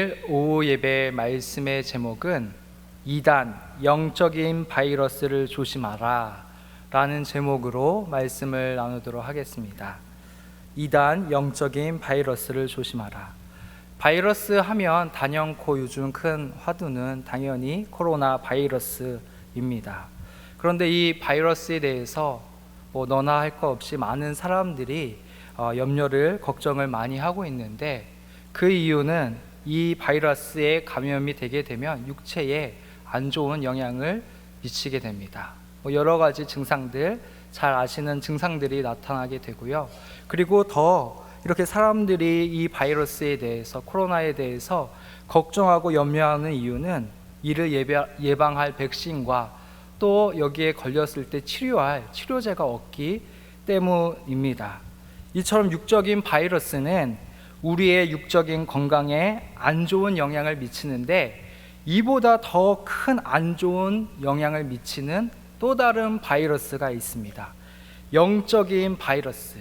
오늘 오후 예배 말씀의 제목은 이단 영적인 바이러스를 조심하라 라는 제목으로 말씀을 나누도록 하겠습니다. 이단 영적인 바이러스를 조심하라. 바이러스 하면 단연코 요즘 큰 화두는 당연히 코로나 바이러스입니다. 그런데 이 바이러스에 대해서 너나 할 것 없이 많은 사람들이 염려를 걱정을 많이 하고 있는데, 그 이유는 이 바이러스에 감염이 되게 되면 육체에 안 좋은 영향을 미치게 됩니다. 여러 가지 증상들, 잘 아시는 증상들이 나타나게 되고요. 그리고 더 이렇게 사람들이 이 바이러스에 대해서, 코로나에 대해서 걱정하고 염려하는 이유는 이를 예방할 백신과 또 여기에 걸렸을 때 치료할 치료제가 없기 때문입니다. 이처럼 육적인 바이러스는 우리의 육적인 건강에 안 좋은 영향을 미치는데, 이보다 더 큰 안 좋은 영향을 미치는 또 다른 바이러스가 있습니다. 영적인 바이러스,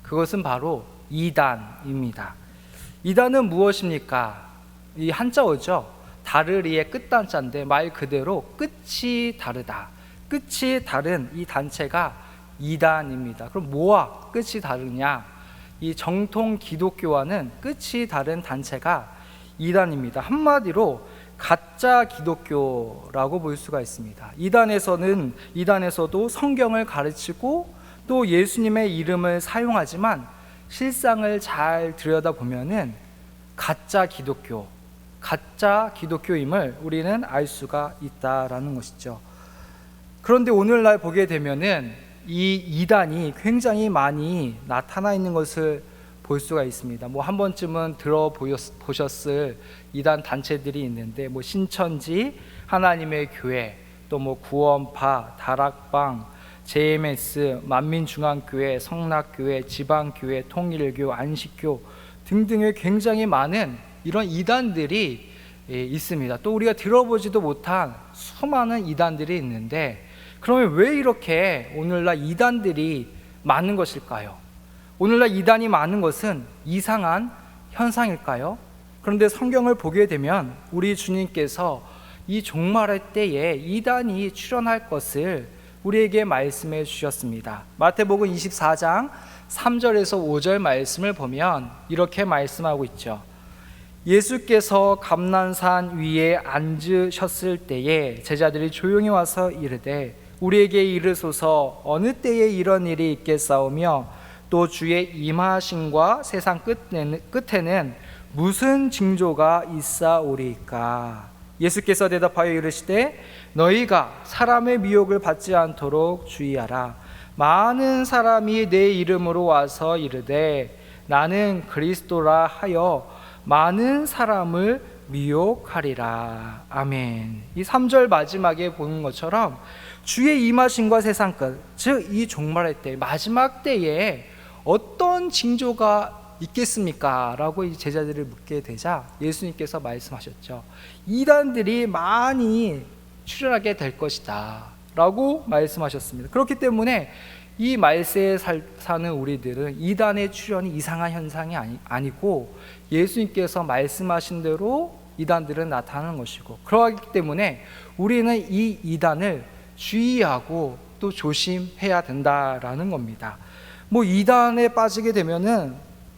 그것은 바로 이단입니다. 이단은 무엇입니까? 이 한자어죠. 다르리의 끝단자인데 말 그대로 끝이 다르다, 끝이 다른 이 단체가 이단입니다. 그럼 뭐와 끝이 다르냐? 이 정통 기독교와는 끝이 다른 단체가 이단입니다. 한마디로 가짜 기독교라고 볼 수가 있습니다. 이단에서도 성경을 가르치고 또 예수님의 이름을 사용하지만 실상을 잘 들여다보면은 가짜 기독교임을 우리는 알 수가 있다라는 것이죠. 그런데 오늘날 보게 되면은 이 이단이 굉장히 많이 나타나 있는 것을 볼 수가 있습니다. 한 번쯤은 들어보셨을 이단 단체들이 있는데, 신천지, 하나님의 교회, 또 구원파, 다락방, JMS, 만민중앙교회, 성락교회, 지방교회, 통일교, 안식교 등등의 굉장히 많은 이런 이단들이 있습니다. 또 우리가 들어보지도 못한 수많은 이단들이 있는데, 그러면 왜 이렇게 오늘날 이단들이 많은 것일까요? 오늘날 이단이 많은 것은 이상한 현상일까요? 그런데 성경을 보게 되면 우리 주님께서 이 종말의 때에 이단이 출현할 것을 우리에게 말씀해 주셨습니다. 마태복음 24장 3절에서 5절 말씀을 보면 이렇게 말씀하고 있죠. 예수께서 감난산 위에 앉으셨을 때에 제자들이 조용히 와서 이르되 우리에게 이르소서 어느 때에 이런 일이 있겠사오며 또 주의 임하심과 세상 끝에는 무슨 징조가 있사오리까? 예수께서 대답하여 이르시되 너희가 사람의 미혹을 받지 않도록 주의하라. 많은 사람이 내 이름으로 와서 이르되 나는 그리스도라 하여 많은 사람을 미혹하리라. 아멘. 이 3절 마지막에 보는 것처럼 주의 임하심과 세상 끝, 즉 이 종말의 때, 마지막 때에 어떤 징조가 있겠습니까? 라고 이 제자들을 묻게 되자 예수님께서 말씀하셨죠. 이단들이 많이 출현하게 될 것이다 라고 말씀하셨습니다. 그렇기 때문에 이 말세에 사는 우리들은 이단의 출현이 이상한 현상이 아니고 예수님께서 말씀하신 대로 이단들은 나타나는 것이고, 그렇기 때문에 우리는 이 이단을 주의하고 또 조심해야 된다라는 겁니다. 이단에 빠지게 되면은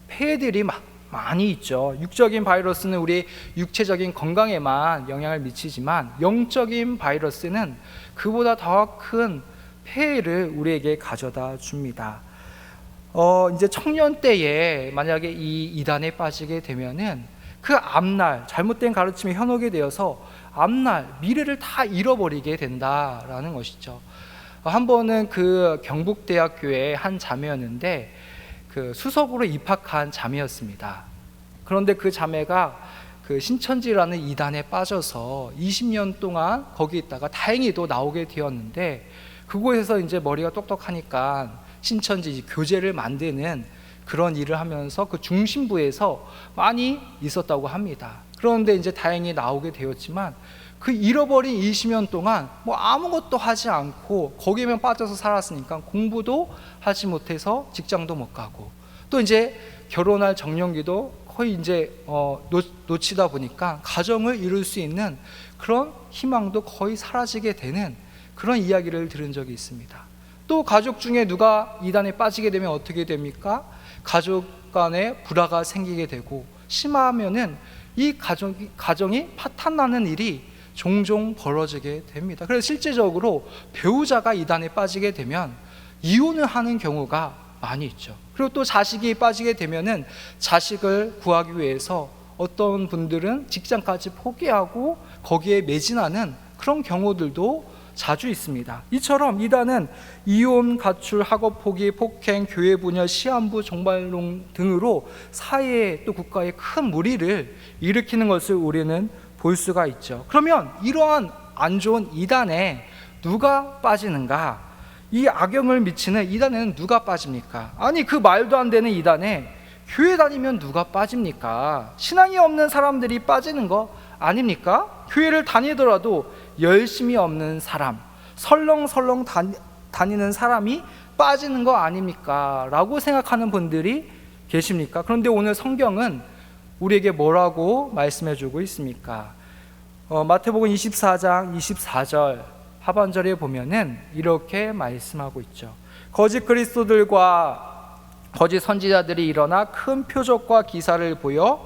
폐해들이 많이 있죠. 육적인 바이러스는 우리 육체적인 건강에만 영향을 미치지만 영적인 바이러스는 그보다 더 큰 폐해를 우리에게 가져다 줍니다. 이제 청년 때에 만약에 이 이단에 빠지게 되면은 그 앞날 잘못된 가르침에 현혹이 되어서 앞날 미래를 다 잃어버리게 된다라는 것이죠. 한 번은 그 경북대학교의 한 자매였는데 그 수석으로 입학한 자매였습니다. 그런데 그 자매가 그 신천지라는 이단에 빠져서 20년 동안 거기 있다가 다행히도 나오게 되었는데, 그곳에서 이제 머리가 똑똑하니까 신천지 교재를 만드는 그런 일을 하면서 그 중심부에서 많이 있었다고 합니다. 그런데 이제 다행히 나오게 되었지만 그 잃어버린 20년 동안 아무것도 하지 않고 거기에만 빠져서 살았으니까 공부도 하지 못해서 직장도 못 가고, 또 이제 결혼할 정년기도 거의 이제 놓치다 보니까 가정을 이룰 수 있는 그런 희망도 거의 사라지게 되는 그런 이야기를 들은 적이 있습니다. 또 가족 중에 누가 이단에 빠지게 되면 어떻게 됩니까? 가족 간에 불화가 생기게 되고, 심하면은 이 가정이 파탄나는 일이 종종 벌어지게 됩니다. 그래서 실제적으로 배우자가 이단에 빠지게 되면 이혼을 하는 경우가 많이 있죠. 그리고 또 자식이 빠지게 되면은 자식을 구하기 위해서 어떤 분들은 직장까지 포기하고 거기에 매진하는 그런 경우들도 자주 있습니다. 이처럼 이단은 이혼, 가출, 학업 포기, 폭행, 교회 분열, 시한부, 종말론 등으로 사회에 또 국가에 큰 무리를 일으키는 것을 우리는 볼 수가 있죠. 그러면 이러한 안 좋은 이단에 누가 빠지는가? 이 악영을 미치는 이단에는 누가 빠집니까? 아니, 그 말도 안 되는 이단에 교회 다니면 누가 빠집니까? 신앙이 없는 사람들이 빠지는 거 아닙니까? 교회를 다니더라도 열심히 없는 사람, 설렁설렁 다니는 사람이 빠지는 거 아닙니까? 라고 생각하는 분들이 계십니까? 그런데 오늘 성경은 우리에게 뭐라고 말씀해 주고 있습니까? 마태복음 24장 24절 하반절에 보면은 이렇게 말씀하고 있죠. 거짓 그리스도들과 거짓 선지자들이 일어나 큰 표적과 기사를 보여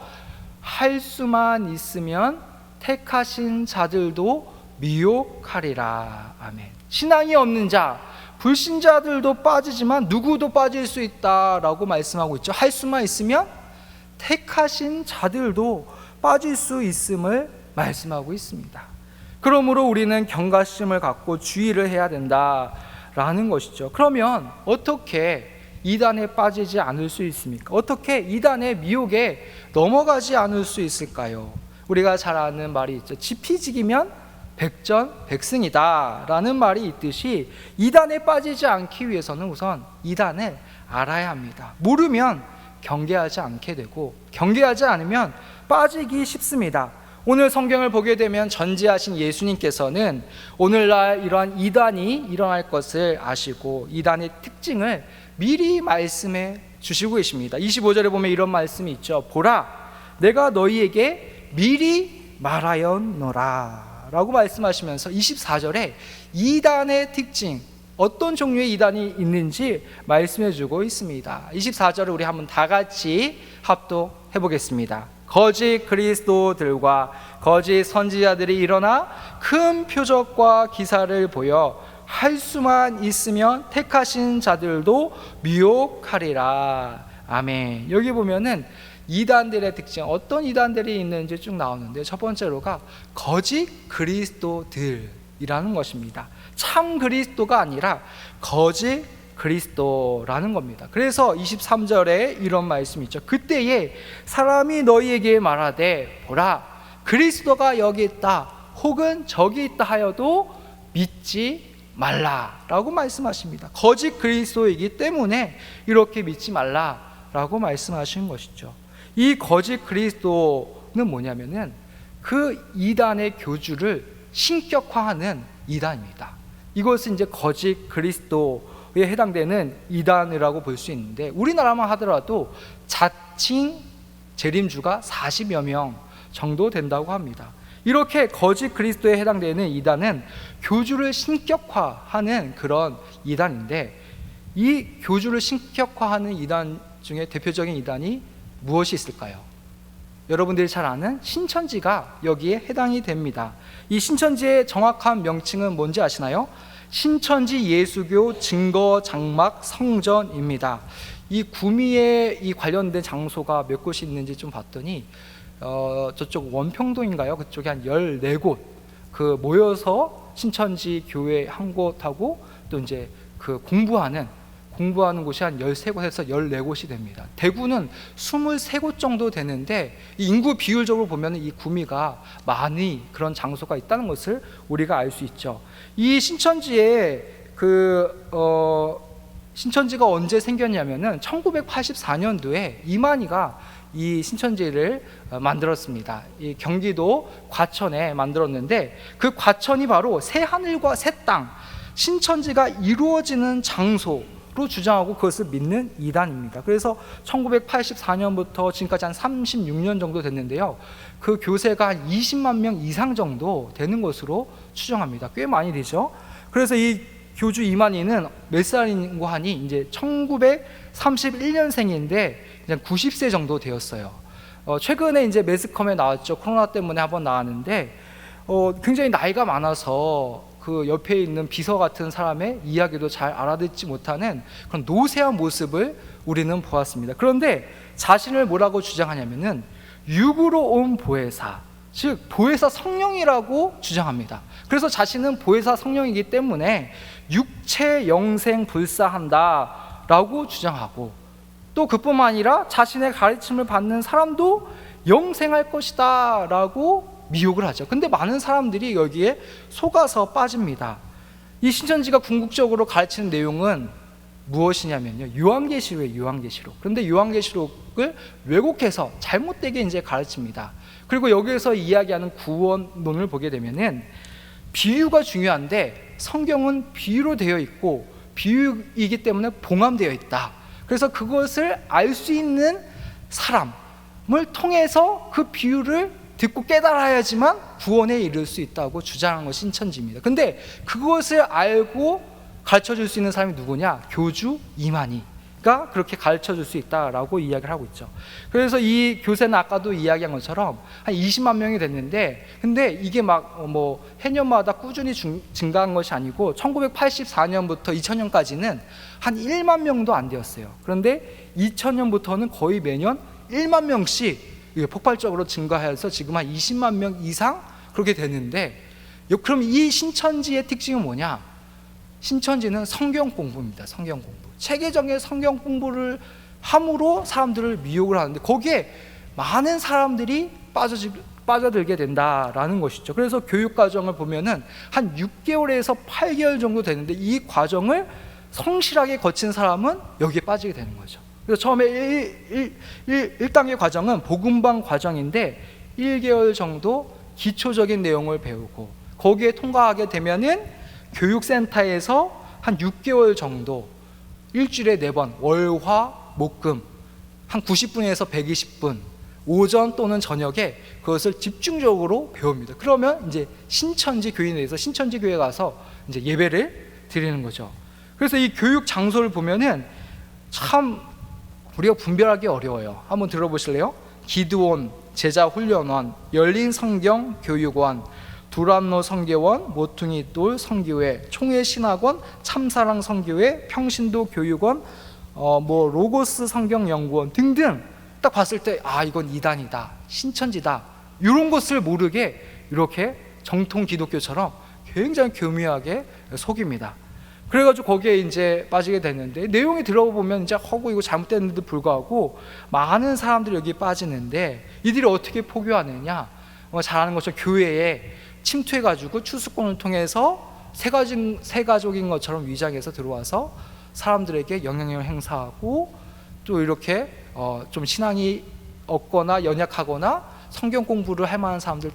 할 수만 있으면 택하신 자들도 미혹하리라. 아멘. 신앙이 없는 자, 불신자들도 빠지지만 누구도 빠질 수 있다라고 말씀하고 있죠. 할 수만 있으면 택하신 자들도 빠질 수 있음을 말씀하고 있습니다. 그러므로 우리는 경각심을 갖고 주의를 해야 된다라는 것이죠. 그러면 어떻게 이단에 빠지지 않을 수 있습니까? 어떻게 이단의 미혹에 넘어가지 않을 수 있을까요? 우리가 잘 아는 말이 있죠. 지피지기면 백전백승이다 라는 말이 있듯이 이단에 빠지지 않기 위해서는 우선 이단을 알아야 합니다. 모르면 경계하지 않게 되고, 경계하지 않으면 빠지기 쉽습니다. 오늘 성경을 보게 되면 전지하신 예수님께서는 오늘날 이러한 이단이 일어날 것을 아시고 이단의 특징을 미리 말씀해 주시고 계십니다. 25절에 보면 이런 말씀이 있죠. 보라, 내가 너희에게 미리 말하였노라 라고 말씀하시면서 24절에 이단의 특징, 어떤 종류의 이단이 있는지 말씀해 주고 있습니다. 24절을 우리 한번 다 같이 합독해 보겠습니다. 거짓 그리스도들과 거짓 선지자들이 일어나 큰 표적과 기사를 보여 할 수만 있으면 택하신 자들도 미혹하리라. 아멘. 여기 보면은 이단들의 특징, 어떤 이단들이 있는지 쭉 나오는데, 첫 번째로가 거짓 그리스도들이라는 것입니다. 참 그리스도가 아니라 거짓 그리스도라는 겁니다. 그래서 23절에 이런 말씀이 있죠. 그때에 사람이 너희에게 말하되 보라, 그리스도가 여기 있다 혹은 저기 있다 하여도 믿지 말라라고 말씀하십니다. 거짓 그리스도이기 때문에 이렇게 믿지 말라라고 말씀하신 것이죠. 이 거짓 그리스도는 뭐냐면은 그 이단의 교주를 신격화하는 이단입니다. 이것은 이제 거짓 그리스도에 해당되는 이단이라고 볼 수 있는데, 우리나라만 하더라도 자칭 재림주가 40여 명 정도 된다고 합니다. 이렇게 거짓 그리스도에 해당되는 이단은 교주를 신격화하는 그런 이단인데, 이 교주를 신격화하는 이단 중에 대표적인 이단이 무엇이 있을까요? 여러분들이 잘 아는 신천지가 여기에 해당이 됩니다. 이 신천지의 정확한 명칭은 뭔지 아시나요? 신천지 예수교 증거 장막 성전입니다. 이 구미에 이 관련된 장소가 몇 곳이 있는지 좀 봤더니 저쪽 원평동인가요? 그쪽에 한 14곳 그 모여서 신천지 교회 한 곳하고 또 이제 그 공부하는 곳이 한 13곳에서 14곳이 됩니다. 대구는 23곳 정도 되는데, 이 인구 비율적으로 보면 이 구미가 많이 그런 장소가 있다는 것을 우리가 알 수 있죠. 이 신천지에 신천지가 언제 생겼냐면은 1984년도에 이만희가 이 신천지를 만들었습니다. 이 경기도 과천에 만들었는데, 그 과천이 바로 새 하늘과 새 땅, 신천지가 이루어지는 장소로 주장하고 그것을 믿는 이단입니다. 그래서 1984년부터 지금까지 한 36년 정도 됐는데요, 그 교세가 한 20만 명 이상 정도 되는 것으로 추정합니다. 꽤 많이 되죠. 그래서 이 교주 이만희는 몇 살인고 하니 이제 1931년생인데 이제 90세 정도 되었어요. 최근에 이제 매스컴에 나왔죠. 코로나 때문에 한번 나왔는데 굉장히 나이가 많아서 그 옆에 있는 비서 같은 사람의 이야기도 잘 알아듣지 못하는 그런 노쇠한 모습을 우리는 보았습니다. 그런데 자신을 뭐라고 주장하냐면은 육으로 온 보혜사, 즉 보혜사 성령이라고 주장합니다. 그래서 자신은 보혜사 성령이기 때문에 육체 영생 불사한다 라고 주장하고, 또 그뿐만 아니라 자신의 가르침을 받는 사람도 영생할 것이다 라고 미혹을 하죠. 근데 많은 사람들이 여기에 속아서 빠집니다. 이 신천지가 궁극적으로 가르치는 내용은 무엇이냐면요, 요한계시록이에요. 요한계시록. 그런데 요한계시록을 왜곡해서 잘못되게 이제 가르칩니다. 그리고 여기에서 이야기하는 구원론을 보게 되면은 비유가 중요한데 성경은 비유로 되어 있고 비유이기 때문에 봉함되어 있다. 그래서 그것을 알 수 있는 사람을 통해서 그 비유를 듣고 깨달아야지만 구원에 이를 수 있다고 주장한 것이 신천지입니다. 근데 그것을 알고 가르쳐줄 수 있는 사람이 누구냐? 교주 이만희가 그렇게 가르쳐줄 수 있다라고 이야기를 하고 있죠. 그래서 이 교세는 아까도 이야기한 것처럼 한 20만 명이 됐는데, 근데 이게 막 해년마다 꾸준히 증가한 것이 아니고 1984년부터 2000년까지는 한 1만 명도 안 되었어요. 그런데 2000년부터는 거의 매년 1만 명씩 폭발적으로 증가해서 지금 한 20만 명 이상 그렇게 되는데, 그럼 이 신천지의 특징은 뭐냐? 신천지는 성경 공부입니다. 성경 공부. 체계적인 성경 공부를 함으로 사람들을 미혹을 하는데 거기에 많은 사람들이 빠져들게 된다라는 것이죠. 그래서 교육 과정을 보면은 한 6개월에서 8개월 정도 되는데 이 과정을 성실하게 거친 사람은 여기에 빠지게 되는 거죠. 그래서 처음에 1단계 과정은 복음방 과정인데 1개월 정도 기초적인 내용을 배우고, 거기에 통과하게 되면은 교육센터에서 한 6개월 정도 일주일에 4번 월화 목금 한 90분에서 120분 오전 또는 저녁에 그것을 집중적으로 배웁니다. 그러면 이제 신천지 교인에 대해서 신천지 교회 가서 이제 예배를 드리는 거죠. 그래서 이 교육 장소를 보면은 참 우리가 분별하기 어려워요. 한번 들어보실래요? 기드온 제자훈련원, 열린성경교육원, 두란노 성교원, 모퉁이돌 성교회, 총회신학원, 참사랑 성교회, 평신도 교육원, 로고스 성경연구원 등등, 딱 봤을 때 이건 이단이다, 신천지다, 이런 것을 모르게 이렇게 정통 기독교처럼 굉장히 교묘하게 속입니다. 그래가지고 거기에 이제 빠지게 됐는데, 내용이 들어보면 이제 이거 잘못됐는데도 불구하고 많은 사람들이 여기 빠지는데, 이들이 어떻게 포교하느냐? 잘 아는 것처럼 교회에 침투해가지고 추수권을 통해서 세가족인 것처럼 위장해서 들어와서 사람들에게 영향력을 행사하고, 또 이렇게 좀 신앙이 없거나 연약하거나 성경 공부를 할 만한 사람들을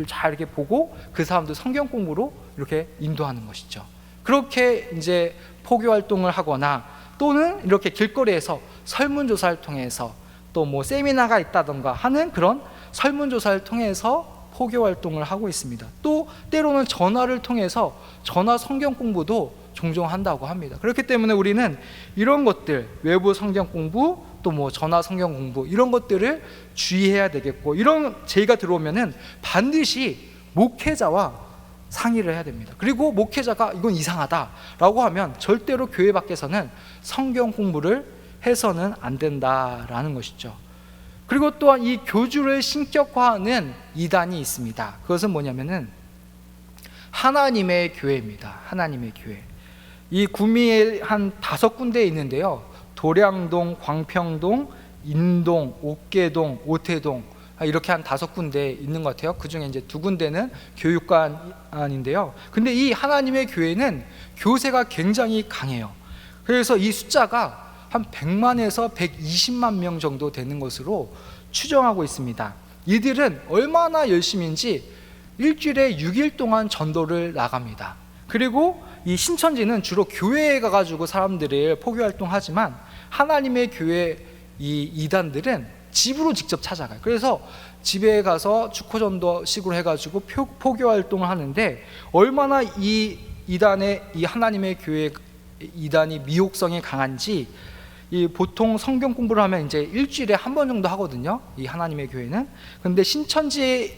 잘 이렇게 보고 그 사람들 성경 공부로 이렇게 인도하는 것이죠. 그렇게 이제 포교 활동을 하거나, 또는 이렇게 길거리에서 설문조사를 통해서 또 세미나가 있다던가 하는 그런 설문조사를 통해서 포교 활동을 하고 있습니다. 또 때로는 전화를 통해서 전화 성경 공부도 종종 한다고 합니다. 그렇기 때문에 우리는 이런 것들, 외부 성경 공부, 또 전화 성경 공부, 이런 것들을 주의해야 되겠고, 이런 제의가 들어오면은 반드시 목회자와 상의를 해야 됩니다. 그리고 목회자가 이건 이상하다라고 하면 절대로 교회 밖에서는 성경 공부를 해서는 안 된다라는 것이죠. 그리고 또한 이 교주를 신격화하는 이단이 있습니다. 그것은 뭐냐면은 하나님의 교회입니다. 하나님의 교회. 이 구미에 한 5군데 있는데요, 도량동, 광평동, 인동, 옥계동, 오태동, 이렇게 한 5군데 있는 것 같아요. 그 중에 이제 2군데는 교육관인데요. 근데 이 하나님의 교회는 교세가 굉장히 강해요. 그래서 이 숫자가 한 100만에서 120만 명 정도 되는 것으로 추정하고 있습니다. 이들은 얼마나 열심인지 일주일에 6일 동안 전도를 나갑니다. 그리고 이 신천지는 주로 교회에 가가지고 사람들을 포교 활동하지만 하나님의 교회 이 이단들은 집으로 직접 찾아가요. 그래서 집에 가서 축호전도식으로 해가지고 포교 활동을 하는데, 얼마나 이 이단의 이 하나님의 교회 이단이 미혹성이 강한지, 이 보통 성경 공부를 하면 이제 일주일에 한 번 정도 하거든요, 이 하나님의 교회는. 근데 신천지에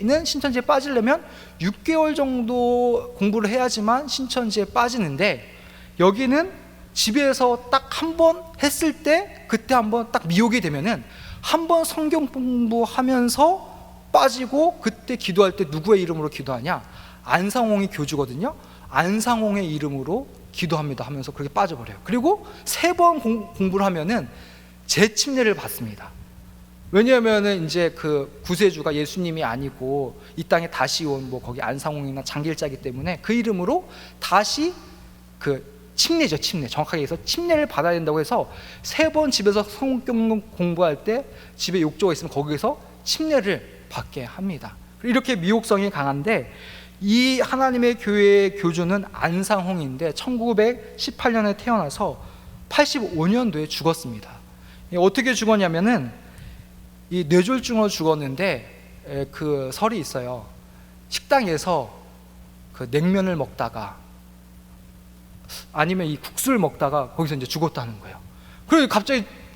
빠지려면 6개월 정도 공부를 해야지만 신천지에 빠지는데, 여기는 집에서 딱 한 번 했을 때, 그때 한번 딱 미혹이 되면은 한 번 성경 공부하면서 빠지고, 그때 기도할 때 누구의 이름으로 기도하냐? 안상홍이 교주거든요. 안상홍의 이름으로 기도합니다 하면서 그렇게 빠져버려요. 그리고 3번 공부를 하면은 재침례를 받습니다. 왜냐하면은 이제 그 구세주가 예수님이 아니고 이 땅에 다시 온 뭐 거기 안상홍이나 장길자이기 때문에 그 이름으로 다시 그 침례죠, 침례. 정확하게 해서 침례를 받아야 된다고 해서 3번 집에서 성경 공부할 때 집에 욕조가 있으면 거기에서 침례를 받게 합니다. 이렇게 미혹성이 강한데, 이 하나님의 교회의 교주는 안상홍인데 1918년에 태어나서 85년도에 죽었습니다. 어떻게 죽었냐면은 이 뇌졸중으로 죽었는데, 그 설이 있어요. 식당에서 그 냉면을 먹다가 아니면 이 국수를 먹다가 거기서 이제 죽었다는 거예요. 그리고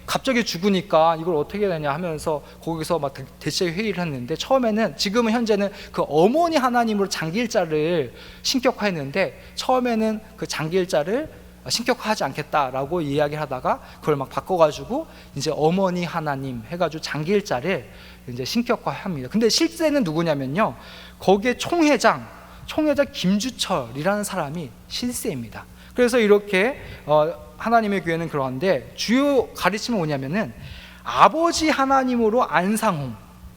갑자기 죽으니까 이걸 어떻게 해야 되냐 하면서 거기서 막 대체 회의를 했는데, 처음에는, 지금은 현재는 그 어머니 하나님으로 장기일자를 신격화했는데, 처음에는 그 장기일자를 신격화하지 않겠다라고 이야기를 하다가 그걸 막 바꿔가지고 이제 어머니 하나님 해가지고 장기일자를 이제 신격화합니다. 근데 실제는 누구냐면요, 거기에 총회장 김주철이라는 사람이 실세입니다. 그래서 이렇게 하나님의 교회는 그러한데, 주요 가르침은 뭐냐면은 아버지 하나님으로 안상홍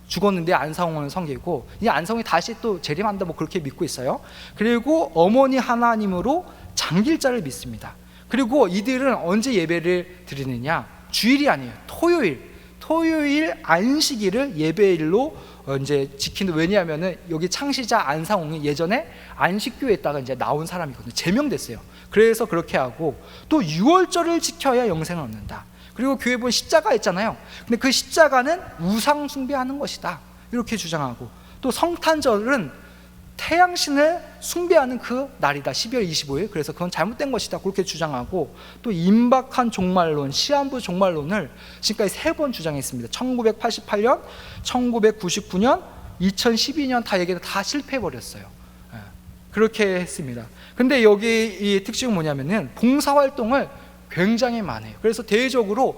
죽었는데, 안상홍은 성계고, 이 안상홍이 다시 또 재림한다 뭐 그렇게 믿고 있어요. 그리고 어머니 하나님으로 장길자를 믿습니다. 그리고 이들은 언제 예배를 드리느냐? 주일이 아니에요. 토요일 안식일을 예배일로 이제 지키는. 왜냐하면은 여기 창시자 안상홍이 예전에 안식교에 있다가 이제 나온 사람이거든요. 제명됐어요. 그래서 그렇게 하고, 또 6월절을 지켜야 영생을 얻는다. 그리고 교회 보면 십자가 있잖아요. 근데 그 십자가는 우상 숭배하는 것이다, 이렇게 주장하고, 또 성탄절은 태양신을 숭배하는 그 날이다, 12월 25일. 그래서 그건 잘못된 것이다, 그렇게 주장하고, 또 임박한 종말론, 시한부 종말론을 지금까지 3번 주장했습니다. 1988년, 1999년, 2012년 다 얘기해도 다 실패해버렸어요. 그렇게 했습니다. 근데 여기 이 특징은 뭐냐면은 봉사활동을 굉장히 많이 해요. 그래서 대외적으로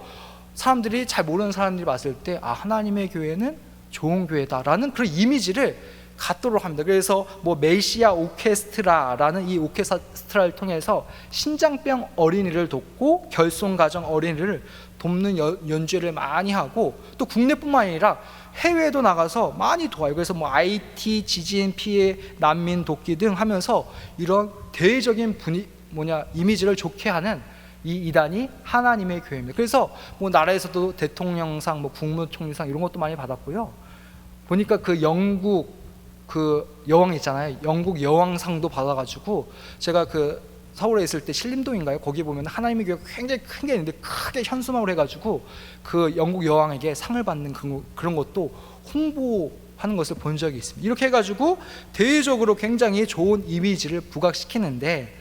사람들이, 잘 모르는 사람들이 봤을 때 하나님의 교회는 좋은 교회다라는 그런 이미지를 갖도록 합니다. 그래서 뭐 메시아 오케스트라라는 이 오케스트라를 통해서 신장병 어린이를 돕고 결손가정 어린이를 돕는 연주를 많이 하고, 또 국내뿐만 아니라 해외에도 나가서 많이 도와요. 그래서 뭐 IT, 지진 피해, 난민 돕기 등 하면서 이런 대외적인 이미지를 좋게 하는 이 이단이 하나님의 교회입니다. 그래서 뭐 나라에서도 대통령상, 뭐 국무총리상 이런 것도 많이 받았고요. 보니까 그 영국 그 여왕 있잖아요. 영국 여왕상도 받아가지고, 제가 그 서울에 있을 때 신림동인가요? 거기 보면 하나님의 교회가 굉장히 큰 게 있는데 크게 현수막으로 해가지고 그 영국 여왕에게 상을 받는 그런 것도 홍보하는 것을 본 적이 있습니다. 이렇게 해가지고 대외적으로 굉장히 좋은 이미지를 부각시키는데,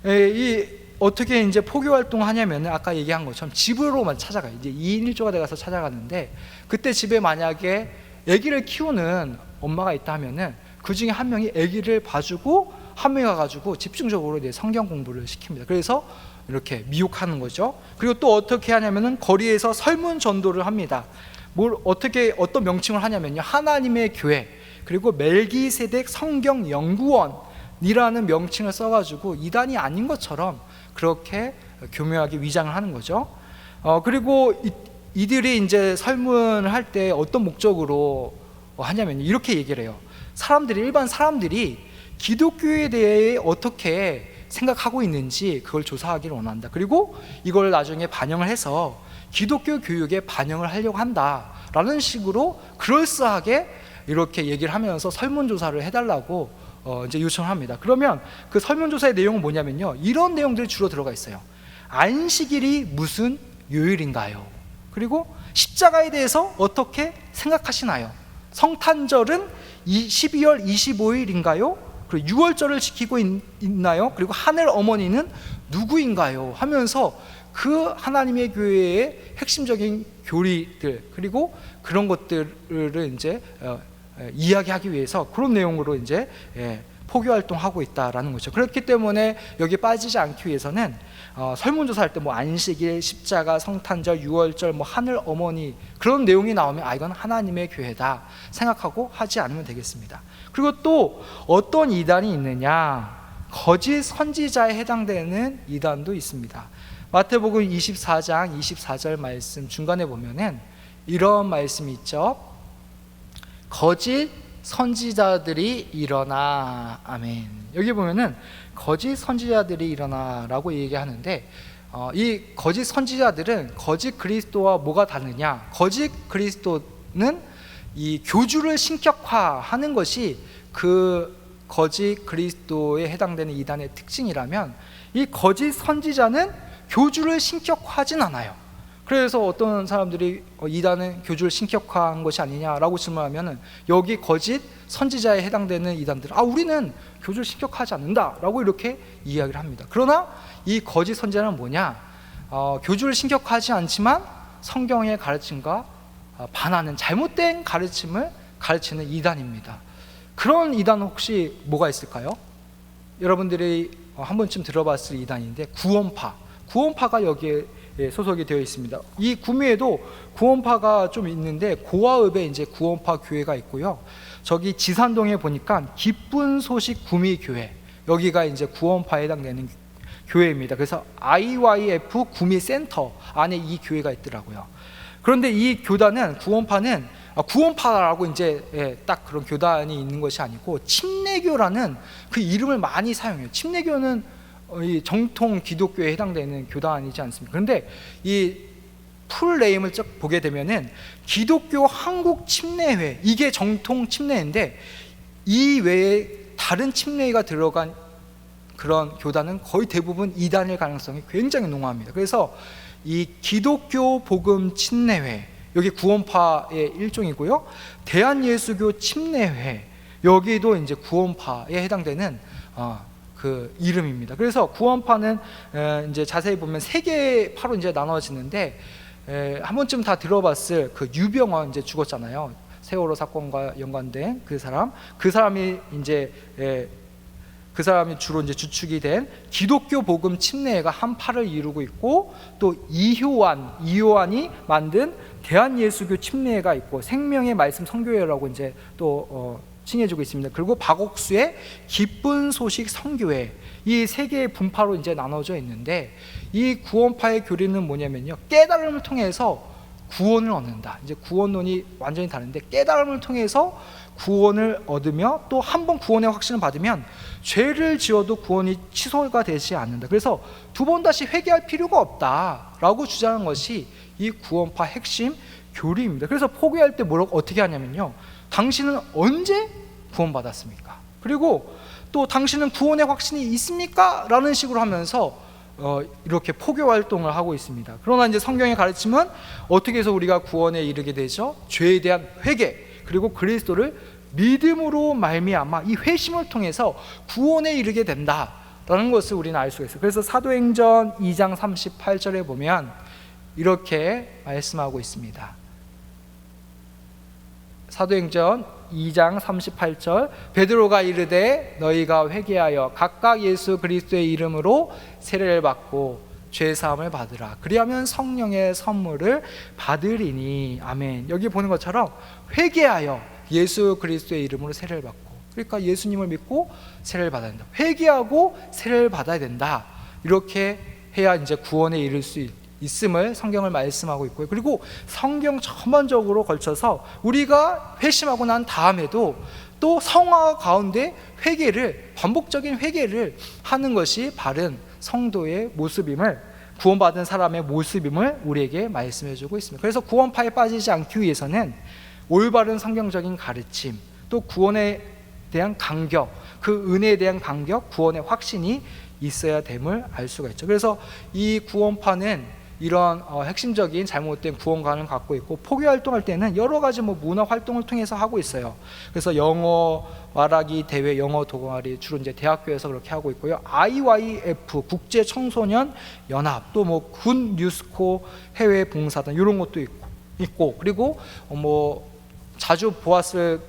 이 어떻게 이제 포교 활동하냐면, 아까 얘기한 것처럼 집으로만 찾아가요. 이제 2인 1조가 돼가서 찾아가는데, 그때 집에 만약에 아기를 키우는 엄마가 있다 하면은 그 중에 한 명이 아기를 봐주고 한 명이 가가지고 집중적으로 이제 성경 공부를 시킵니다. 그래서 이렇게 미혹하는 거죠. 그리고 또 어떻게 하냐면은 거리에서 설문 전도를 합니다. 어떤 명칭을 하냐면요, 하나님의 교회, 그리고 멜기세덱 성경 연구원이라는 명칭을 써가지고 이단이 아닌 것처럼 그렇게 교묘하게 위장을 하는 거죠. 그리고 이들이 이제 설문을 할 때 어떤 목적으로 하냐면 이렇게 얘기를 해요. 일반 사람들이 기독교에 대해 어떻게 생각하고 있는지 그걸 조사하기를 원한다. 그리고 이걸 나중에 반영을 해서 기독교 교육에 반영을 하려고 한다라는 식으로 그럴싸하게 이렇게 얘기를 하면서 설문조사를 해달라고 이제 요청을 합니다. 그러면 그 설문조사의 내용은 뭐냐면요, 이런 내용들이 주로 들어가 있어요. 안식일이 무슨 요일인가요? 그리고 십자가에 대해서 어떻게 생각하시나요? 성탄절은 12월 25일인가요? 그리고 6월절을 지키고 있나요? 그리고 하늘 어머니는 누구인가요? 하면서 그 하나님의 교회의 핵심적인 교리들, 그리고 그런 것들을 이제 이야기하기 위해서 그런 내용으로 이제 포교 활동하고 있다라는 거죠. 그렇기 때문에 여기 빠지지 않기 위해서는 설문조사할 때 뭐 안식일, 십자가, 성탄절, 6월절, 뭐 하늘 어머니 그런 내용이 나오면 이건 하나님의 교회다 생각하고 하지 않으면 되겠습니다. 그리고 또 어떤 이단이 있느냐, 거짓 선지자에 해당되는 이단도 있습니다. 마태복음 24장 24절 말씀 중간에 보면은 이런 말씀이 있죠. 거짓 선지자들이 일어나. 아멘. 여기 보면은 거짓 선지자들이 일어나라고 얘기하는데, 이 거짓 선지자들은 거짓 그리스도와 뭐가 다르냐? 거짓 그리스도는 이 교주를 신격화하는 것이 그 거짓 그리스도에 해당되는 이단의 특징이라면, 이 거짓 선지자는 교주를 신격화하진 않아요. 그래서 어떤 사람들이 이단은 교주를 신격화한 것이 아니냐라고 질문하면 여기 거짓 선지자에 해당되는 이단들은 우리는 교주를 신격화하지 않는다라고 이렇게 이야기를 합니다. 그러나 이 거짓 선지자는 뭐냐? 교주를 신격화하지 않지만 성경의 가르침과 반하는 잘못된 가르침을 가르치는 이단입니다. 그런 이단은 혹시 뭐가 있을까요? 여러분들이 한 번쯤 들어봤을 이단인데 구원파가 여기에 소속이 되어 있습니다. 이 구미에도 구원파가 좀 있는데 고아읍에 이제 구원파 교회가 있고요. 저기 지산동에 보니까 기쁜 소식 구미교회, 여기가 이제 구원파에 해당되는 교회입니다. 그래서 IYF 구미센터 안에 이 교회가 있더라고요. 그런데 이 교단은 구원파라고 이제 딱 그런 교단이 있는 것이 아니고 침례교라는 그 이름을 많이 사용해요. 침례교는 이 정통 기독교에 해당되는 교단이지 않습니까? 그런데 이 풀네임을 쭉 보게 되면은 기독교 한국 침례회, 이게 정통 침례인데 이 외에 다른 침례가 들어간 그런 교단은 거의 대부분 이단일 가능성이 굉장히 농후합니다. 그래서 이 기독교 복음 침례회, 여기 구원파의 일종이고요. 대한예수교 침례회, 여기도 이제 구원파에 해당되는 그 이름입니다. 그래서 구원파는 이제 자세히 보면 세 개의 파로 이제 나눠지는데, 한 번쯤 다 들어봤을 그 유병원 이제 죽었잖아요. 세월호 사건과 연관된 그 사람이 이제 그 사람이 주로 이제 주축이 된 기독교 복음 침례회가 한 파를 이루고 있고, 또 이효안이 만든 대한예수교 침례회가 있고, 생명의 말씀 선교회라고 이제 또 칭해주고 있습니다. 그리고 박옥수의 기쁜 소식 선교회, 이 세 개의 분파로 이제 나눠져 있는데, 이 구원파의 교리는 뭐냐면요, 깨달음을 통해서 구원을 얻는다. 이제 구원론이 완전히 다른데, 깨달음을 통해서 구원을 얻으며 또 한 번 구원의 확신을 받으면 죄를 지어도 구원이 취소가 되지 않는다. 그래서 두 번 다시 회개할 필요가 없다라고 주장한 것이 이 구원파 핵심 교리입니다. 그래서 포기할 때 어떻게 하냐면요, 당신은 언제 구원받았습니까? 그리고 또 당신은 구원의 확신이 있습니까? 라는 식으로 하면서 이렇게 포교 활동을 하고 있습니다. 그러나 이제 성경의 가르침은 어떻게 해서 우리가 구원에 이르게 되죠? 죄에 대한 회개, 그리고 그리스도를 믿음으로 말미암아 이 회심을 통해서 구원에 이르게 된다라는 것을 우리는 알 수가 있어요. 그래서 사도행전 2장 38절에 보면 이렇게 말씀하고 있습니다. 사도행전 2장 38절, 베드로가 이르되 너희가 회개하여 각각 예수 그리스도의 이름으로 세례를 받고 죄사함을 받으라. 그리하면 성령의 선물을 받으리니. 아멘. 여기 보는 것처럼 회개하여 예수 그리스도의 이름으로 세례를 받고, 그러니까 예수님을 믿고 세례를 받아야 된다. 회개하고 세례를 받아야 된다. 이렇게 해야 이제 구원에 이를 수 있음을 성경을 말씀하고 있고요. 그리고 성경 전반적으로 걸쳐서 우리가 회심하고 난 다음에도 또 성화 가운데 반복적인 회개를 하는 것이 바른 성도의 모습임을, 구원받은 사람의 모습임을 우리에게 말씀해 주고 있습니다. 그래서 구원파에 빠지지 않기 위해서는 올바른 성경적인 가르침, 또 구원에 대한 간격, 그 은혜에 대한 간격, 구원의 확신이 있어야 됨을 알 수가 있죠. 그래서 이 구원파는 이런 핵심적인 잘못된 구원관을 갖고 있고, 포교 활동할 때는 여러 가지 문화 활동을 통해서 하고 있어요. 그래서 영어 말하기 대회, 영어 동아리 주로 이제 대학교에서 그렇게 하고 있고요. IYF 국제 청소년 연합, 또 군 뉴스코 해외 봉사단 이런 것도 있고, 그리고 자주 보았을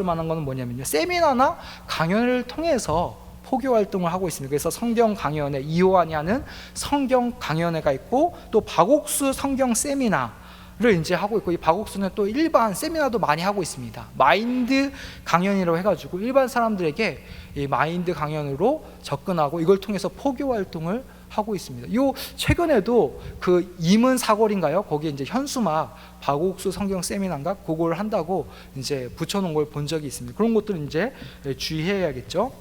만한 거는 뭐냐면요, 세미나나 강연을 통해서 포교 활동을 하고 있습니다. 그래서 성경 강연회, 이호환이 하는 성경 강연회가 있고, 또 박옥수 성경 세미나를 이제 하고 있고, 이 박옥수는 또 일반 세미나도 많이 하고 있습니다. 마인드 강연이라고 해가지고 일반 사람들에게 이 마인드 강연으로 접근하고, 이걸 통해서 포교 활동을 하고 있습니다. 요 최근에도 그 임은 사거리인가요? 거기에 이제 현수막 박옥수 성경 세미나인가 그걸 한다고 이제 붙여놓은 걸 본 적이 있습니다. 그런 것들은 이제 주의해야겠죠.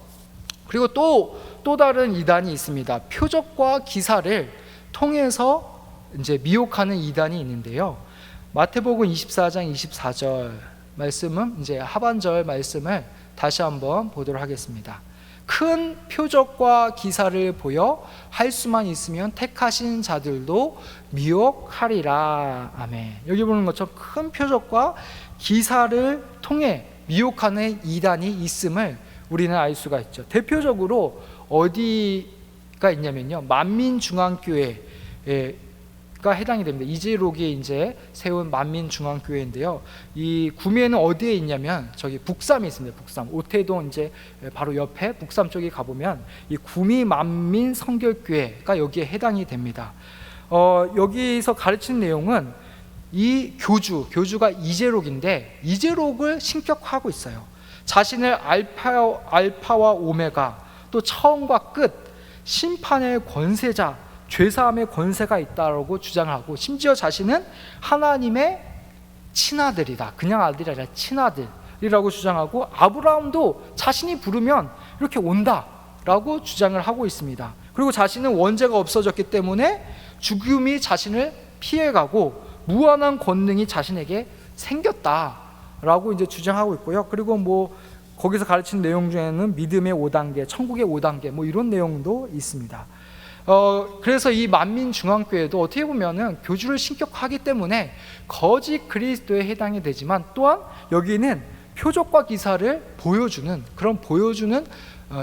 그리고 또 다른 이단이 있습니다. 표적과 기사를 통해서 이제 미혹하는 이단이 있는데요. 마태복음 24장 24절 말씀은 이제 하반절 말씀을 다시 한번 보도록 하겠습니다. 큰 표적과 기사를 보여 할 수만 있으면 택하신 자들도 미혹하리라. 아멘. 여기 보는 것처럼 큰 표적과 기사를 통해 미혹하는 이단이 있음을 우리는 알 수가 있죠. 대표적으로 어디가 있냐면요, 만민중앙교회가 해당이 됩니다. 이재록이 이제 세운 만민중앙교회인데요. 이 구미에는 어디에 있냐면 저기 북삼에 있습니다. 북삼 오태동 이제 바로 옆에 북삼 쪽에 가보면 이 구미 만민 성결교회가 여기에 해당이 됩니다. 여기서 가르치는 내용은 이 교주가 이재록인데, 이재록을 신격화하고 있어요. 자신을 알파와 오메가, 또 처음과 끝, 심판의 권세자, 죄사함의 권세가 있다고 주장하고, 심지어 자신은 하나님의 친아들이다, 그냥 아들이 아니라 친아들이라고 주장하고, 아브라함도 자신이 부르면 이렇게 온다라고 주장을 하고 있습니다. 그리고 자신은 원죄가 없어졌기 때문에 죽음이 자신을 피해가고 무한한 권능이 자신에게 생겼다라고 이제 주장하고 있고요. 그리고 거기서 가르치는 내용 중에는 믿음의 5단계, 천국의 5단계 이런 내용도 있습니다. 그래서 이 만민중앙교회도 어떻게 보면은 교주를 신격화하기 때문에 거짓 그리스도에 해당이 되지만, 또한 여기는 표적과 기사를 보여주는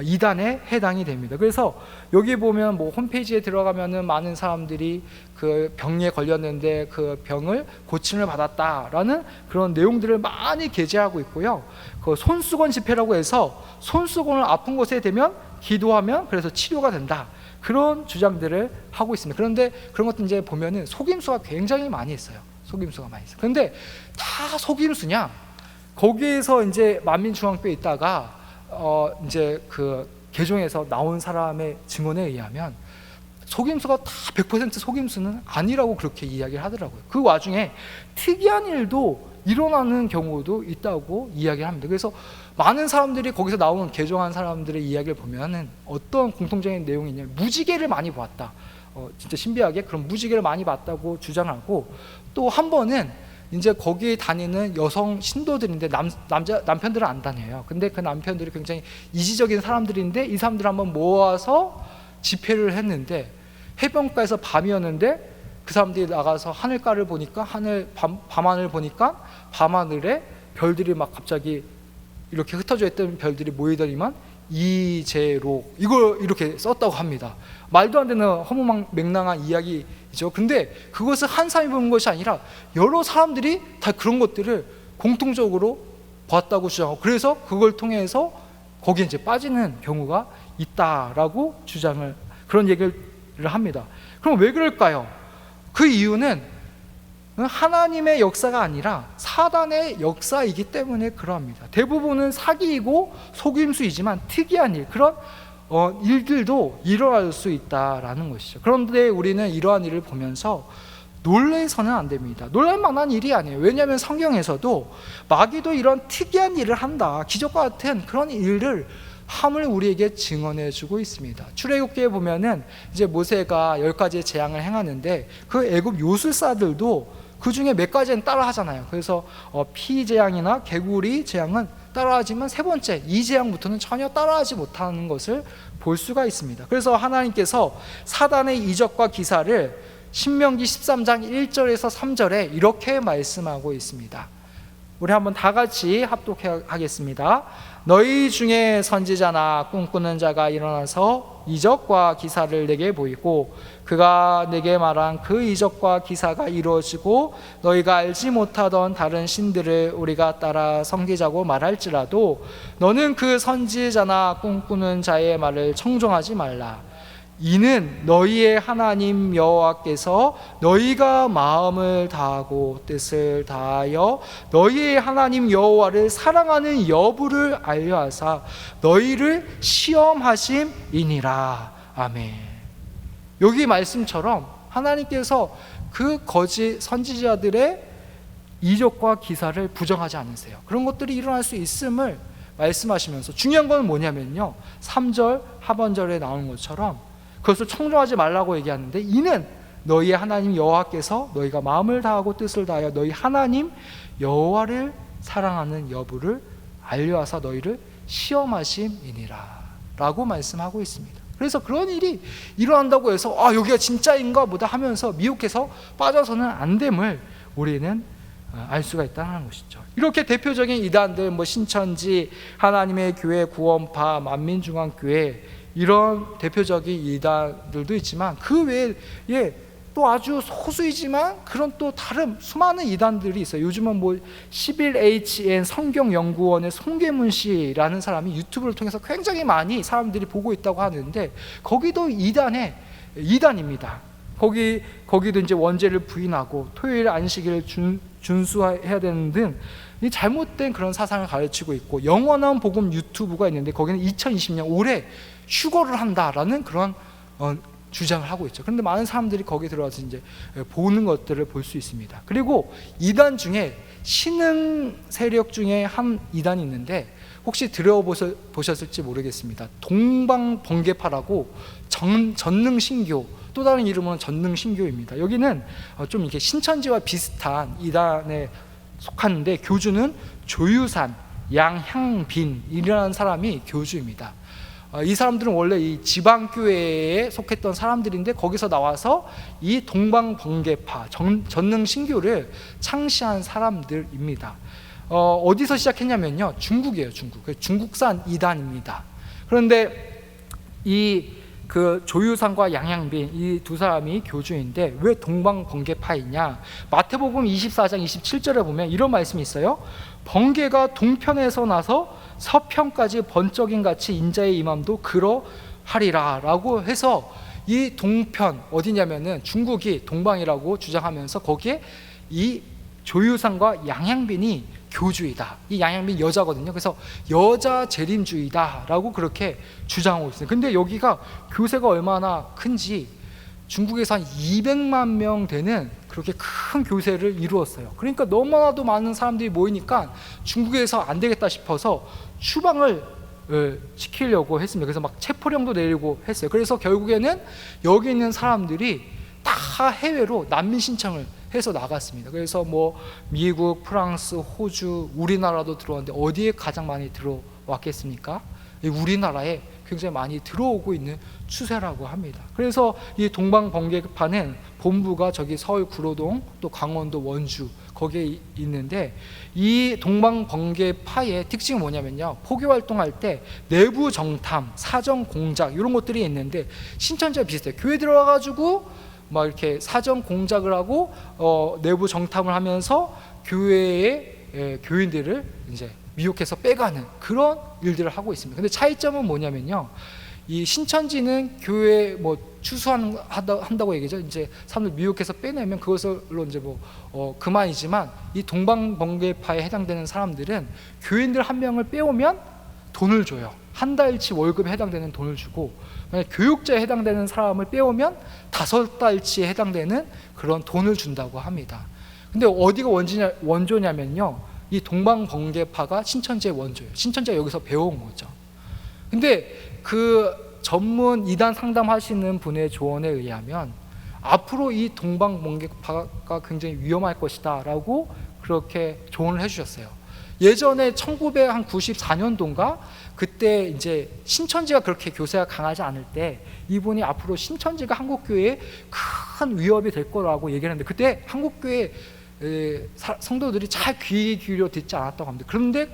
이단에 해당이 됩니다. 그래서 여기 보면 홈페이지에 들어가면은 많은 사람들이 그 병에 걸렸는데 그 병을 고침을 받았다라는 그런 내용들을 많이 게재하고 있고요. 그 손수건 집회라고 해서 손수건을 아픈 곳에 대면 기도하면 그래서 치료가 된다, 그런 주장들을 하고 있습니다. 그런데 그런 것도 이제 보면은 속임수가 굉장히 많이 있어요. 그런데 다 속임수냐? 거기에서 이제 만민중앙교회에 있다가 이제 그 개종에서 나온 사람의 증언에 의하면 속임수가 다 100% 속임수는 아니라고 그렇게 이야기를 하더라고요. 그 와중에 특이한 일도 일어나는 경우도 있다고 이야기를 합니다. 그래서 많은 사람들이 거기서 나오는 개종한 사람들의 이야기를 보면은 어떤 공통적인 내용이 있냐면, 무지개를 많이 보았다, 진짜 신비하게 그런 무지개를 많이 봤다고 주장하고, 또 한 번은 이제 거기 다니는 여성 신도들인데 남편들은 안 다녀요. 근데 그 남편들이 굉장히 이지적인 사람들인데, 이 사람들 한번 모아서 집회를 했는데, 해변가에서 밤이었는데 그 사람들이 나가서 하늘가를 보니까 밤하늘 보니까 밤하늘에 별들이 막 갑자기 이렇게 흩어져 있던 별들이 모이더니만 이재록, 이걸 이렇게 썼다고 합니다. 말도 안 되는 허무맹랑한 이야기죠. 근데 그것을 한 사람이 본 것이 아니라 여러 사람들이 다 그런 것들을 공통적으로 봤다고 주장하고, 그래서 그걸 통해서 거기에 이제 빠지는 경우가 있다라고 주장을, 그런 얘기를 합니다. 그럼 왜 그럴까요? 그 이유는 하나님의 역사가 아니라 사단의 역사이기 때문에 그러합니다. 대부분은 사기이고 속임수이지만 특이한 일, 그런 일들도 일어날 수 있다라는 것이죠. 그런데 우리는 이러한 일을 보면서 놀라서는 안 됩니다. 놀랄 만한 일이 아니에요. 왜냐하면 성경에서도 마귀도 이런 특이한 일을 한다, 기적과 같은 그런 일을 함을 우리에게 증언해주고 있습니다. 출애굽기에 보면은 이제 모세가 10가지의 재앙을 행하는데, 그 애굽 요술사들도 그 중에 몇 가지는 따라 하잖아요. 그래서 피 재앙이나 개구리 재앙은 따라하지만 세 번째 이 재앙부터는 전혀 따라하지 못하는 것을 볼 수가 있습니다. 그래서 하나님께서 사단의 이적과 기사를 신명기 13장 1절에서 3절에 이렇게 말씀하고 있습니다. 우리 한번 다 같이 합독하겠습니다. 너희 중에 선지자나 꿈꾸는 자가 일어나서 이적과 기사를 내게 보이고 그가 내게 말한 그 이적과 기사가 이루어지고 너희가 알지 못하던 다른 신들을 우리가 따라 섬기자고 말할지라도 너는 그 선지자나 꿈꾸는 자의 말을 청종하지 말라. 이는 너희의 하나님 여호와께서 너희가 마음을 다하고 뜻을 다하여 너희의 하나님 여호와를 사랑하는 여부를 알려하사 너희를 시험하심이니라. 아멘. 여기 말씀처럼 하나님께서 그 거짓 선지자들의 이적과 기사를 부정하지 않으세요. 그런 것들이 일어날 수 있음을 말씀하시면서 중요한 건 뭐냐면요, 3절 하반절에 나오는 것처럼 그것을 청종하지 말라고 얘기하는데, 이는 너희의 하나님 여호와께서 너희가 마음을 다하고 뜻을 다하여 너희 하나님 여호와를 사랑하는 여부를 알려하사 너희를 시험하심이니라 라고 말씀하고 있습니다. 그래서 그런 일이 일어난다고 해서 여기가 진짜인가 보다 하면서 미혹해서 빠져서는 안 됨을 우리는 알 수가 있다는 것이죠. 이렇게 대표적인 이단들, 신천지, 하나님의 교회, 구원파, 만민중앙교회, 이런 대표적인 이단들도 있지만 그 외에 또 아주 소수이지만 그런 또 다른 수많은 이단들이 있어요. 요즘은 11HN 성경연구원의 송계문 씨라는 사람이 유튜브를 통해서 굉장히 많이 사람들이 보고 있다고 하는데, 거기도 이단입니다. 거기도 이제 원죄를 부인하고 토요일 안식일을 준수해야 되는 등 잘못된 그런 사상을 가르치고 있고, 영원한 복음 유튜브가 있는데 거기는 2020년 올해 휴거를 한다라는 그런 주장을 하고 있죠. 그런데 많은 사람들이 거기에 들어와서 이제 보는 것들을 볼 수 있습니다. 그리고 이단 중에 신흥 세력 중에 한 이단이 있는데 혹시 들어보셨을지 모르겠습니다. 동방번개파라고 전능신교, 또 다른 이름은 전능신교입니다. 여기는 좀 이렇게 신천지와 비슷한 이단에 속하는데 교주는 조유산 양향빈이라는 사람이 교주입니다. 이 사람들은 원래 이 지방교회에 속했던 사람들인데 거기서 나와서 이 동방번개파 전능신교를 창시한 사람들입니다. 어디서 시작했냐면요, 중국이에요. 중국산 이단입니다. 그런데 그 조유상과 양향빈 이 두 사람이 교주인데 왜 동방번개파이냐? 마태복음 24장 27절에 보면 이런 말씀이 있어요. 번개가 동편에서 나서 서편까지 번쩍임 같이 인자의 임함도 그러하리라 라고 해서, 이 동편 어디냐면은 중국이 동방이라고 주장하면서 거기에 이 조유상과 양향빈이 교주이다. 이 양향빈 여자거든요. 그래서 여자 재림주의다라고 그렇게 주장하고 있어요. 근데 여기가 교세가 얼마나 큰지 중국에서 한 200만 명 되는 그렇게 큰 교세를 이루었어요. 그러니까 너무나도 많은 사람들이 모이니까 중국에서 안 되겠다 싶어서 추방을 시키려고 했습니다. 그래서 막 체포령도 내리고 했어요. 그래서 결국에는 여기 있는 사람들이 다 해외로 난민 신청을 해서 나갔습니다. 그래서 미국, 프랑스, 호주, 우리나라도 들어왔는데 어디에 가장 많이 들어왔겠습니까? 우리나라에 굉장히 많이 들어오고 있는 추세라고 합니다. 그래서 이 동방번개파는 본부가 저기 서울 구로동, 또 강원도 원주 거기에 있는데, 이 동방번개파의 특징이 뭐냐면요, 포교 활동할 때 내부 정탐, 사정 공작 이런 것들이 있는데 신천지와 비슷해요. 교회 들어와가지고 막 이렇게 사정 공작을 하고 내부 정탐을 하면서 교회의 교인들을 이제 미혹해서 빼가는 그런 일들을 하고 있습니다. 근데 차이점은 뭐냐면요, 이 신천지는 교회 추수한다고 얘기죠. 이제 사람들 미혹해서 빼내면 그것으로 이제 그만이지만, 이 동방번개파에 해당되는 사람들은 교인들 한 명을 빼오면 돈을 줘요. 한 달치 월급에 해당되는 돈을 주고, 만약 교육자에 해당되는 사람을 빼오면 5달치에 해당되는 그런 돈을 준다고 합니다. 근데 어디가 원조냐면요, 이 동방번개파가 신천지의 원조예요. 신천지가 여기서 배워온 거죠. 근데 그 전문 이단 상담하시는 분의 조언에 의하면 앞으로 이 동방번개파가 굉장히 위험할 것이다 라고 그렇게 조언을 해주셨어요. 예전에 1994년도인가 그때 이제 신천지가 그렇게 교세가 강하지 않을 때 이분이 앞으로 신천지가 한국교회에 큰 위협이 될 거라고 얘기를 했는데, 그때 한국교회 성도들이 잘 귀 기울여 듣지 않았다고 합니다. 그런데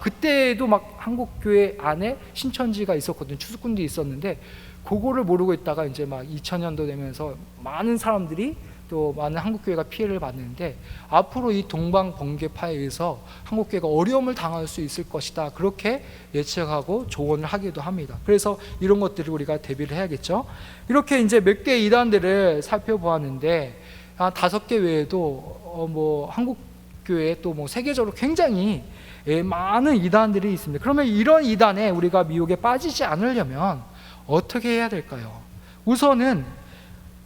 그때도 막 한국교회 안에 신천지가 있었거든요. 추수꾼들이 있었는데 그거를 모르고 있다가 이제 막 2000년도 되면서 많은 사람들이, 또 많은 한국교회가 피해를 받는데, 앞으로 이 동방번개파에 의해서 한국교회가 어려움을 당할 수 있을 것이다, 그렇게 예측하고 조언을 하기도 합니다. 그래서 이런 것들을 우리가 대비를 해야겠죠. 이렇게 이제 몇 개의 이단들을 살펴보았는데, 한 5개 외에도 뭐 한국교회 또 뭐 세계적으로 굉장히 많은 이단들이 있습니다. 그러면 이런 이단에 우리가 미혹에 빠지지 않으려면 어떻게 해야 될까요? 우선은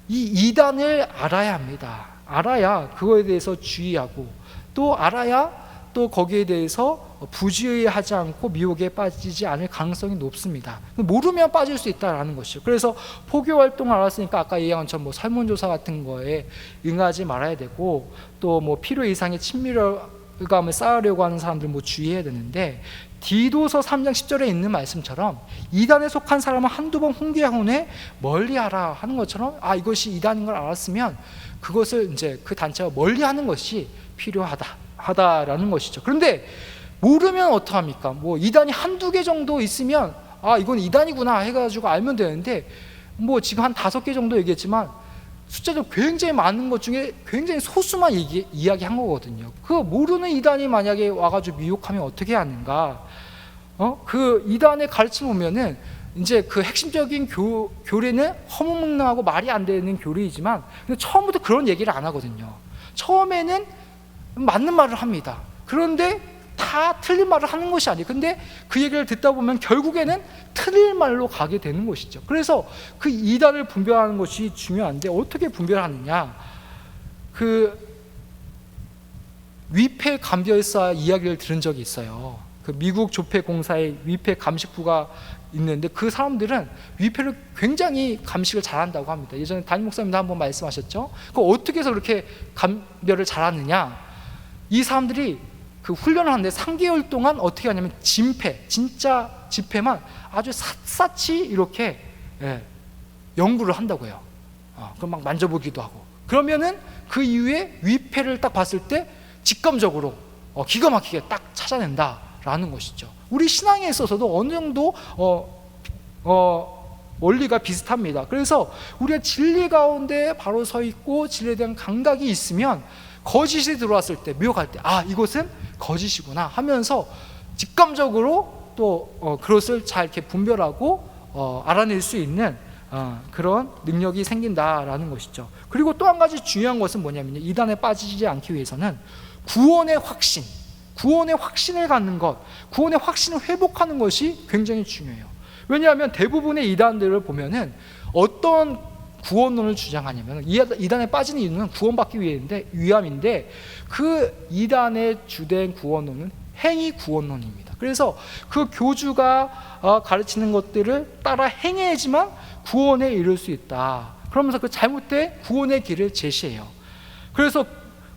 이 이단을 알아야 합니다. 알아야 그거에 대해서 주의하고, 또 알아야 또 거기에 대해서 부주의하지 않고 미혹에 빠지지 않을 가능성이 높습니다. 모르면 빠질 수 있다라는 것이죠. 그래서 포교 활동을 알았으니까 아까 얘기한 것처럼 뭐 설문조사 같은 거에 응하지 말아야 되고, 또 뭐 필요 이상의 친밀감을 쌓으려고 하는 사람들 뭐 주의해야 되는데, 디도서 3장 10절에 있는 말씀처럼 이단에 속한 사람은 한두 번 훈계한 후에 멀리하라 하는 것처럼, 이것이 이단인 걸 알았으면 그것을 이제 그 단체와 멀리하는 것이 필요하다라는 것이죠. 그런데 모르면 어떡합니까? 뭐 이단이 한두 개 정도 있으면 이건 이단이구나 해가지고 알면 되는데, 뭐 지금 한 5개 정도 얘기했지만 숫자도 굉장히 많은 것 중에 굉장히 소수만 이야기한 거거든요. 그 모르는 이단이 만약에 와가지고 미혹하면 어떻게 하는가? 그 이단의 가르침 보면은 이제 그 핵심적인 교리는 허무맹랑하고 말이 안 되는 교리이지만, 근데 처음부터 그런 얘기를 안 하거든요. 처음에는 맞는 말을 합니다. 그런데 다 틀린 말을 하는 것이 아니에요. 근데 그 얘기를 듣다 보면 결국에는 틀린 말로 가게 되는 것이죠. 그래서 그 이단을 분별하는 것이 중요한데, 어떻게 분별하느냐? 그 위패 감별사 이야기를 들은 적이 있어요. 그 미국 조폐공사의 위패 감식부가 있는데, 그 사람들은 위패를 굉장히 감식을 잘한다고 합니다. 예전에 담임 목사님도 한번 말씀하셨죠. 그 어떻게 해서 그렇게 감별을 잘하느냐? 이 사람들이 그 훈련을 하는데 3개월 동안 어떻게 하냐면 진짜 지폐만 아주 샅샅이 이렇게 연구를 한다고 해요. 그럼 막 만져보기도 하고. 그러면은 그 이후에 위패를 딱 봤을 때 직감적으로 기가 막히게 딱 찾아낸다라는 것이죠. 우리 신앙에 있어서도 어느 정도 원리가 비슷합니다. 그래서 우리가 진리 가운데 바로 서 있고 진리에 대한 감각이 있으면 거짓이 들어왔을 때, 미혹할 때 이것은 거짓이구나 하면서 직감적으로 또 그것을 잘 이렇게 분별하고 알아낼 수 있는 그런 능력이 생긴다라는 것이죠. 그리고 또 한 가지 중요한 것은 뭐냐면요, 이단에 빠지지 않기 위해서는 구원의 확신을 갖는 것, 구원의 확신을 회복하는 것이 굉장히 중요해요. 왜냐하면 대부분의 이단들을 보면은 어떤 구원론을 주장하냐면, 이단에 빠지는 이유는 구원받기 위함인데, 그 이단의 주된 구원론은 행위 구원론입니다. 그래서 그 교주가 가르치는 것들을 따라 행해야지만 구원에 이를 수 있다. 그러면서 그 잘못된 구원의 길을 제시해요. 그래서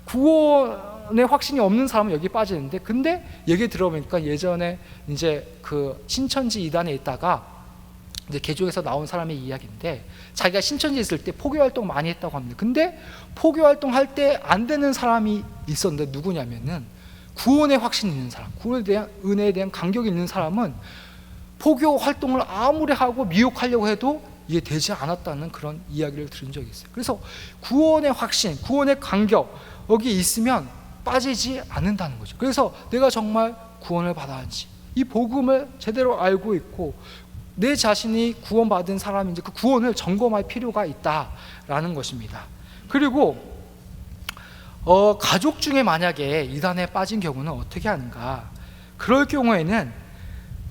구원의 확신이 없는 사람은 여기 빠지는데, 근데 얘기 들어보니까 예전에 이제 그 신천지 이단에 있다가 이제 개종에서 나온 사람의 이야기인데, 자기가 신천지에 있을 때 포교 활동 많이 했다고 합니다. 근데 포교 활동할 때 안 되는 사람이 있었는데, 누구냐면은 구원의 확신이 있는 사람, 구원에 대한 은혜에 대한 감격이 있는 사람은 포교 활동을 아무리 하고 미혹하려고 해도 이게 되지 않았다는 그런 이야기를 들은 적이 있어요. 그래서 구원의 확신, 구원의 감격 여기 있으면 빠지지 않는다는 거죠. 그래서 내가 정말 구원을 받았는지, 이 복음을 제대로 알고 있고 내 자신이 구원받은 사람인지 그 구원을 점검할 필요가 있다라는 것입니다. 그리고 가족 중에 만약에 이단에 빠진 경우는 어떻게 하는가? 그럴 경우에는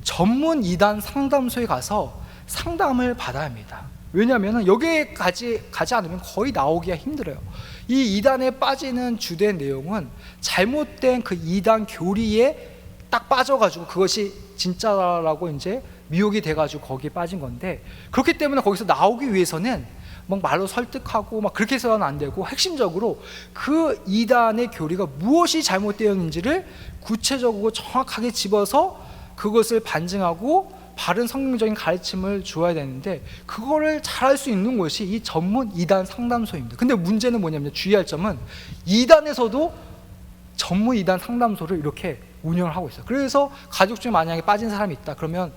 전문 이단 상담소에 가서 상담을 받아야 합니다. 왜냐하면 여기까지 가지 않으면 거의 나오기가 힘들어요. 이 이단에 빠지는 주된 내용은 잘못된 그 이단 교리에 딱 빠져가지고 그것이 진짜라고 이제 미혹이 돼가지고 거기에 빠진 건데, 그렇기 때문에 거기서 나오기 위해서는 막 말로 설득하고 막 그렇게 해서는 안 되고, 핵심적으로 그 이단의 교리가 무엇이 잘못되었는지를 구체적으로 정확하게 집어서 그것을 반증하고 바른 성경적인 가르침을 주어야 되는데, 그거를 잘할 수 있는 곳이 이 전문 이단 상담소입니다. 근데 문제는 뭐냐면, 주의할 점은 이단에서도 전문 이단 상담소를 이렇게 운영을 하고 있어요. 그래서 가족 중에 만약에 빠진 사람이 있다 그러면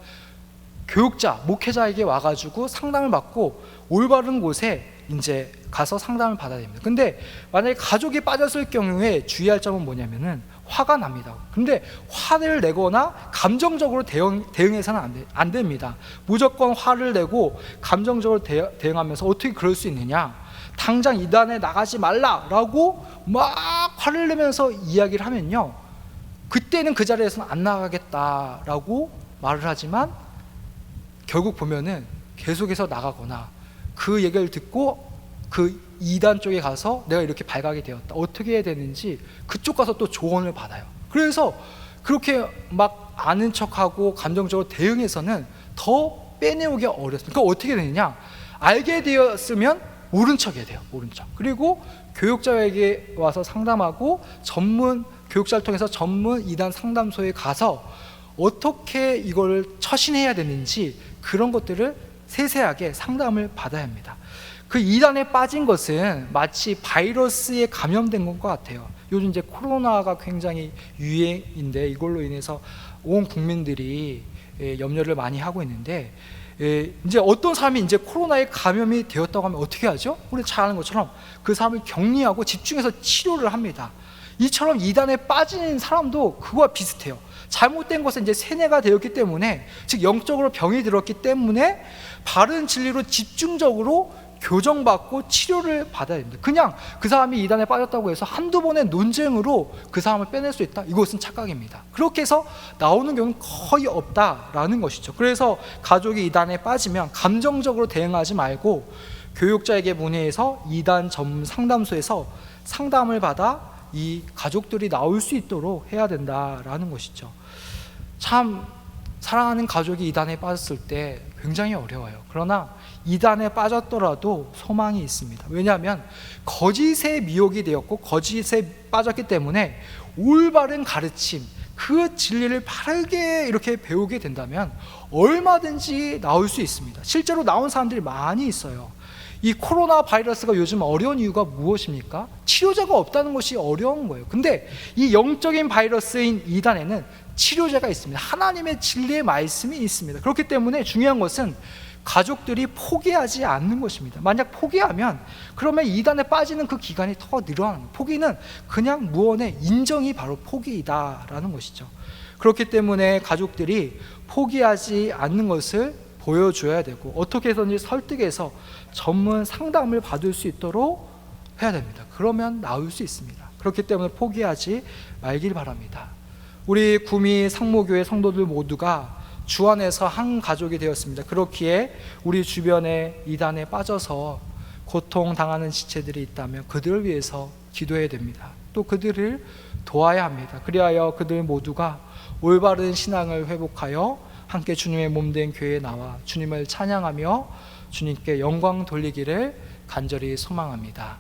교육자, 목회자에게 와가지고 상담을 받고 올바른 곳에 이제 가서 상담을 받아야 됩니다. 근데 만약에 가족이 빠졌을 경우에 주의할 점은 뭐냐면은 화가 납니다. 근데 화를 내거나 감정적으로 대응해서는 안 됩니다. 무조건 화를 내고 감정적으로 대응하면서 어떻게 그럴 수 있느냐, 당장 이단에 나가지 말라라고 막 화를 내면서 이야기를 하면요, 그때는 그 자리에서는 안 나가겠다라고 말을 하지만 결국 보면은 계속해서 나가거나, 그 얘기를 듣고 그 이단 쪽에 가서 내가 이렇게 발각이 되었다, 어떻게 해야 되는지 그쪽 가서 또 조언을 받아요. 그래서 그렇게 막 아는 척하고 감정적으로 대응해서는 더 빼내오기 어렵습니다. 그러니까 어떻게 되느냐, 알게 되었으면 모른 척 해야 돼요. 모른 척. 그리고 교육자에게 와서 상담하고, 전문 교육자를 통해서 전문 이단 상담소에 가서 어떻게 이걸 처신해야 되는지 그런 것들을 세세하게 상담을 받아야 합니다. 그 이단에 빠진 것은 마치 바이러스에 감염된 것과 같아요. 요즘 이제 코로나가 굉장히 유행인데, 이걸로 인해서 온 국민들이 염려를 많이 하고 있는데, 이제 어떤 사람이 이제 코로나에 감염이 되었다고 하면 어떻게 하죠? 우리 잘 아는 것처럼 그 사람을 격리하고 집중해서 치료를 합니다. 이처럼 이단에 빠진 사람도 그거와 비슷해요. 잘못된 것은 이제 세뇌가 되었기 때문에, 즉 영적으로 병이 들었기 때문에 바른 진리로 집중적으로 교정받고 치료를 받아야 됩니다. 그냥 그 사람이 이단에 빠졌다고 해서 한두 번의 논쟁으로 그 사람을 빼낼 수 있다, 이것은 착각입니다. 그렇게 해서 나오는 경우는 거의 없다라는 것이죠. 그래서 가족이 이단에 빠지면 감정적으로 대응하지 말고 교육자에게 문의해서 이단 전문 상담소에서 상담을 받아 이 가족들이 나올 수 있도록 해야 된다라는 것이죠. 참 사랑하는 가족이 이단에 빠졌을 때 굉장히 어려워요. 그러나 이단에 빠졌더라도 소망이 있습니다. 왜냐하면 거짓에 미혹이 되었고 거짓에 빠졌기 때문에 올바른 가르침, 그 진리를 바르게 이렇게 배우게 된다면 얼마든지 나올 수 있습니다. 실제로 나온 사람들이 많이 있어요. 이 코로나 바이러스가 요즘 어려운 이유가 무엇입니까? 치료제가 없다는 것이 어려운 거예요. 근데 이 영적인 바이러스인 이단에는 치료제가 있습니다. 하나님의 진리의 말씀이 있습니다. 그렇기 때문에 중요한 것은 가족들이 포기하지 않는 것입니다. 만약 포기하면 그러면 이단에 빠지는 그 기간이 더 늘어나는 거예요. 포기는 그냥 무언의 인정이 바로 포기이다라는 것이죠. 그렇기 때문에 가족들이 포기하지 않는 것을 보여줘야 되고, 어떻게 해서든지 설득해서 전문 상담을 받을 수 있도록 해야 됩니다. 그러면 나을 수 있습니다. 그렇기 때문에 포기하지 말길 바랍니다. 우리 구미 상모교회 성도들 모두가 주 안에서 한 가족이 되었습니다. 그렇기에 우리 주변에 이단에 빠져서 고통당하는 지체들이 있다면 그들을 위해서 기도해야 됩니다. 또 그들을 도와야 합니다. 그리하여 그들 모두가 올바른 신앙을 회복하여 함께 주님의 몸된 교회에 나와 주님을 찬양하며 주님께 영광 돌리기를 간절히 소망합니다.